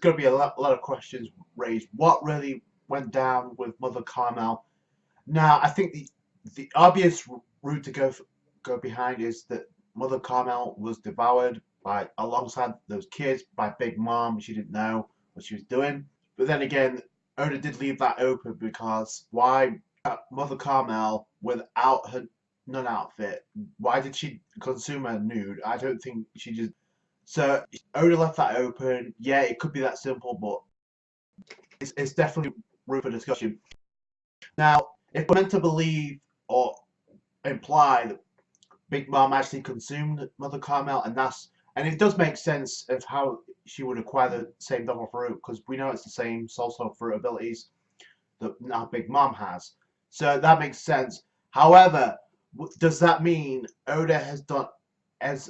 going to be a lot of questions raised. What really went down with Mother Carmel? Now, I think the obvious route to go behind is that Mother Carmel was devoured by alongside those kids by Big Mom. She didn't know what she was doing. But then again, Oda did leave that open because why Mother Carmel without her nun outfit? Why did she consume her nude? I don't think she just. So Oda left that open. Yeah, it could be that simple, but it's definitely room for discussion. Now, if we're meant to believe or imply that Big Mom actually consumed Mother Carmel, and it does make sense of how she would acquire the same devil fruit because we know it's the same soul fruit abilities that now Big Mom has. So that makes sense. However, does that mean Oda has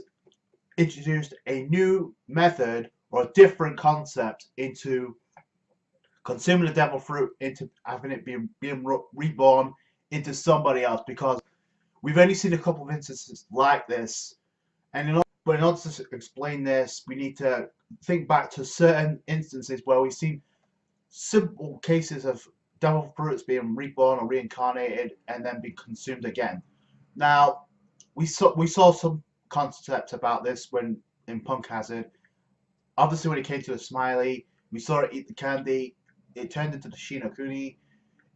introduced a new method or a different concept into consuming the devil fruit, into having it being reborn into somebody else? Because we've only seen a couple of instances like this, and in order to explain this, we need to think back to certain instances where we've seen simple cases of devil fruits being reborn or reincarnated and then be consumed again. Now, we saw some concepts about this when in Punk Hazard. Obviously, when it came to the Smiley, we saw it eat the candy. It turned into the Shinokuni,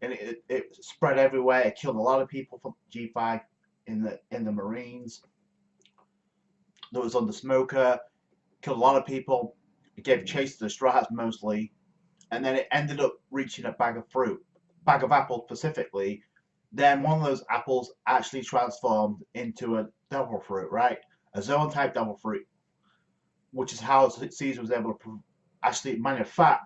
and it spread everywhere. It killed a lot of people from G5 in the Marines. That was on the Smoker, killed a lot of people. It gave chase to the Straw Hats mostly, and then it ended up reaching a bag of apples specifically. Then one of those apples actually transformed into a devil fruit, right? A Zoan type devil fruit, which is how Caesar was able to actually manufacture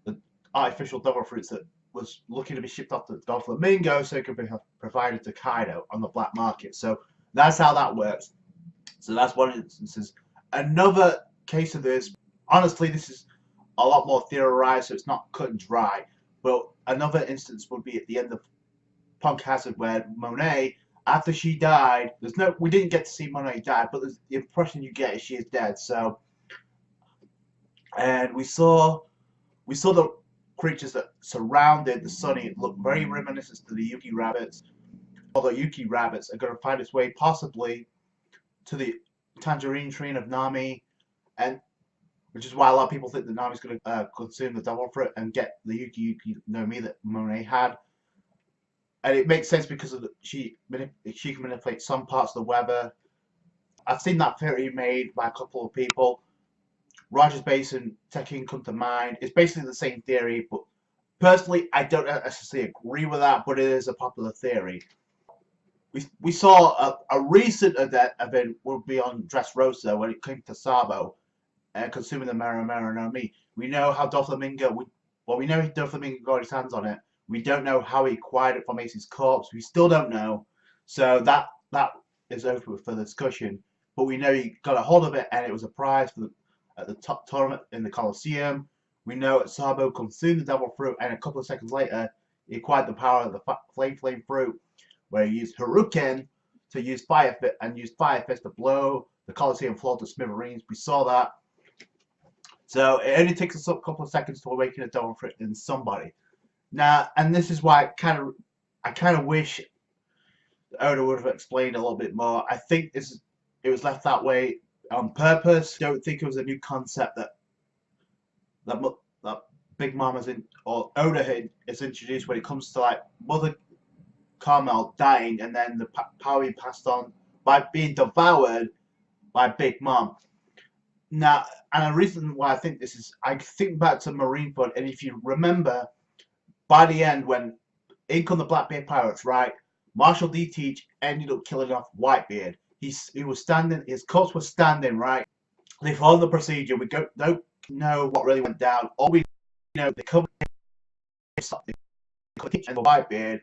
the artificial devil fruits that was looking to be shipped off to Doflamingo so it could be provided to Kaido on the black market. So that's how that works. So that's one instance. Another case of this, honestly, this is a lot more theorized, so it's not cut and dry. But another instance would be at the end of Punk Hazard, where Monet, after she died, we didn't get to see Monet die, but the impression you get is she is dead. So, and we saw the creatures that surrounded the Sunny look very reminiscent to the Yuki rabbits. Although Yuki rabbits are going to find its way possibly to the tangerine tree of Nami, and which is why a lot of people think that Nami's going to consume the devil fruit and get the Yuki no Mi that Monet had. And it makes sense because she can manipulate some parts of the weather. I've seen that theory made by a couple of people. Rogers Basin, Tekken come to mind. It's basically the same theory, but personally, I don't necessarily agree with that, but it is a popular theory. We saw a recent event would be on Dressrosa when it came to Sabo and consuming the Mera no Mi. We know how Doflamingo, we know Doflamingo got his hands on it. We don't know how he acquired it from Ace's corpse. We still don't know. So that is open for discussion. But we know he got a hold of it and it was a prize at the top tournament in the Coliseum. We know that Sabo consumed the devil fruit and a couple of seconds later he acquired the power of the flame fruit, where he used Haruken to use Fire Fist to blow the Coliseum floor to smithereens. We saw that. So it only takes us a couple of seconds to awaken a devil fruit in somebody. Now, and this is why I kind of wish Oda would have explained a little bit more. I think it was left that way on purpose. I don't think it was a new concept that Big Mom or Oda has introduced when it comes to like Mother Carmel dying and then the power he passed on by being devoured by Big Mom. Now, and a reason why I think this is, I think back to Marineford, and if you remember, by the end when in come the Blackbeard Pirates, right? Marshall D. Teach ended up killing off Whitebeard. He was standing, his corpse was standing, right? They followed the procedure. We don't know what really went down. All we know, they covered something and Whitebeard.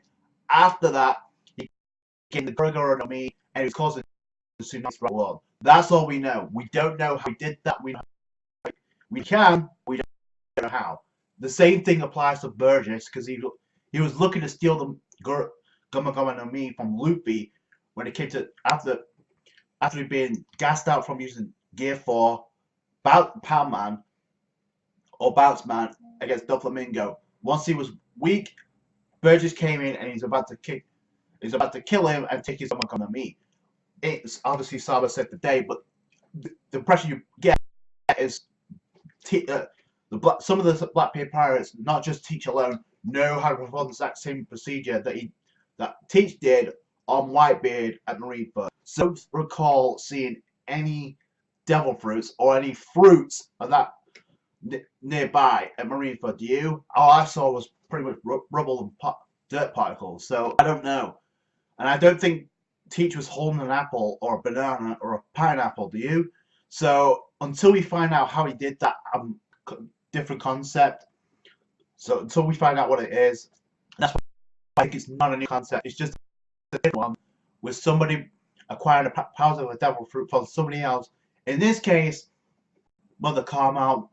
After that, he gained the Gorogoro no Mi, and he was causing the tsunami throughout the world. That's all we know. We don't know how he did that. We don't know how. The same thing applies to Burgess because he was looking to steal the Goma no Mi from Luffy when it came to after being gassed out from using Gear 4 Pound Man or Bounce Man against Doflamingo. Once he was weak, Burgess came in and he's about to kill him and take his stomach on the meat. It's obviously Saba said today, but the impression you get is some of the Blackbeard pirates, not just Teach alone, know how to perform the exact same procedure that Teach did on Whitebeard at Marineford. So don't recall seeing any devil fruits or any fruits of that nearby at Marineford. Do you? All I saw was pretty much rubble and dirt particles. So I don't know, and I don't think Teach was holding an apple or a banana or a pineapple. Do you? So until we find out how he did that, different concept. So until we find out what it is, that's why I think it's not a new concept. It's just a different one with somebody acquiring the powers of a devil fruit from somebody else. In this case, Mother Carmel,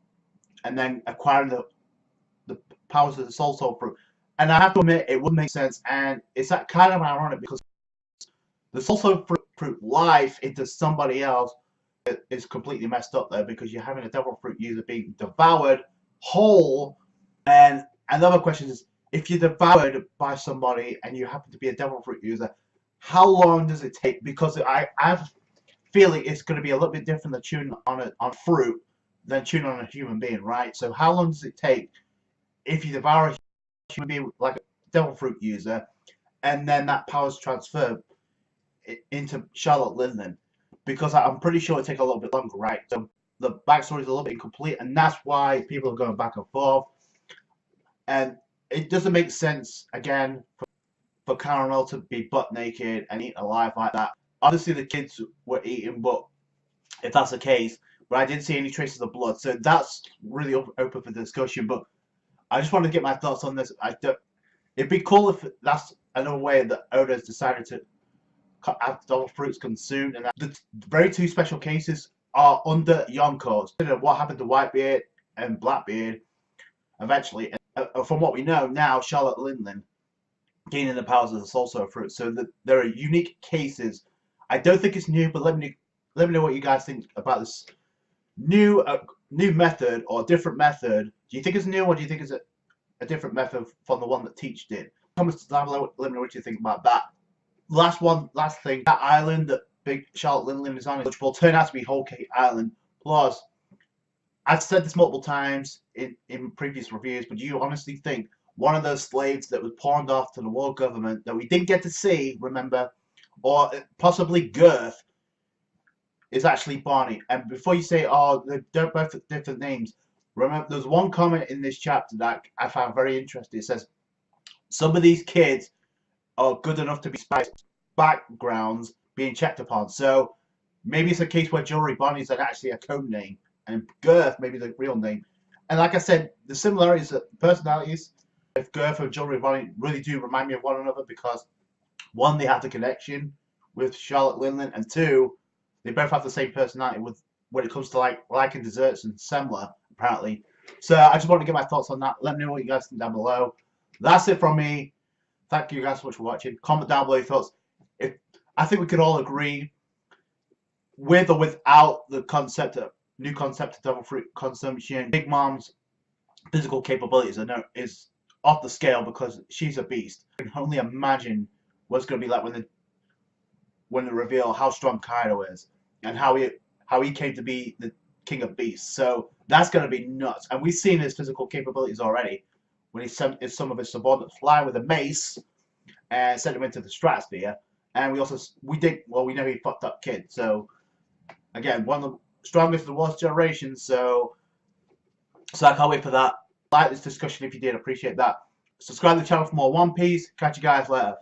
and then acquiring the powers of the Soul fruit. And I have to admit, it would make sense, and it's that kind of ironic because the Soul fruit life into somebody else is completely messed up there, because you're having a devil fruit user being devoured whole. And another question is, if you're devoured by somebody and you happen to be a devil fruit user, how long does it take? Because I have a feeling it's going to be a little bit different than chewing on fruit than chewing on a human being, right? So how long does it take if you devour a human being like a devil fruit user, and then that power's transferred into Charlotte Linden? Because I'm pretty sure it takes a little bit longer, right? So the backstory is a little bit incomplete, and that's why people are going back and forth. And it doesn't make sense, again, for Caramel to be butt naked and eaten alive like that. Obviously, the kids were eaten, but if that's the case, but I didn't see any traces of blood, so that's really open for discussion. But I just wanted to get my thoughts on this. It'd be cool if that's another way that Oda's decided to have devil fruits consumed, and the very two special cases are under Yonkos. What happened to Whitebeard and Blackbeard eventually, and from what we know now, Charlotte Linden gaining the powers of the Soul fruit. So there are unique cases. I don't think it's new, but let me know what you guys think about this new method or different method. Do you think it's new, or do you think it's a different method from the one that Teach did? Comments down below. Let me know what you think about that. Last thing, that island that big Charlotte Linden is on, which will turn out to be Whole Cake Island. Plus, I've said this multiple times in previous reviews, but do you honestly think one of those slaves that was pawned off to the world government that we didn't get to see, remember, or possibly Girth, is actually Barney? And before you say, oh, they're both different names, remember, there's one comment in this chapter that I found very interesting. It says, some of these kids are good enough to be spies backgrounds being checked upon. So maybe it's a case where Jewelry Barney is actually a code name, and Girth maybe the real name. And like I said, the similarities of personalities of Girth and Jewelry Barney really do remind me of one another, because one, they have the connection with Charlotte Linden, and two, they both have the same personality with when it comes to liking desserts and Semler, apparently. So I just want to get my thoughts on that. Let me know what you guys think down below. That's it from me. Thank you guys so much for watching. Comment down below your thoughts. I think we could all agree, with or without the new concept of devil fruit consumption, Big Mom's physical capabilities is off the scale, because she's a beast. I can only imagine what it's going to be like when they reveal how strong Kaido is and how he came to be the king of beasts. So that's going to be nuts. And we've seen his physical capabilities already when he sent some of his subordinates flying with a mace and sent him into the stratosphere. And we know he fucked up Kid. So again, one of the strongest of the worst generation. So I can't wait for that. Like this discussion if you did, appreciate that. Subscribe to the channel for more One Piece. Catch you guys later.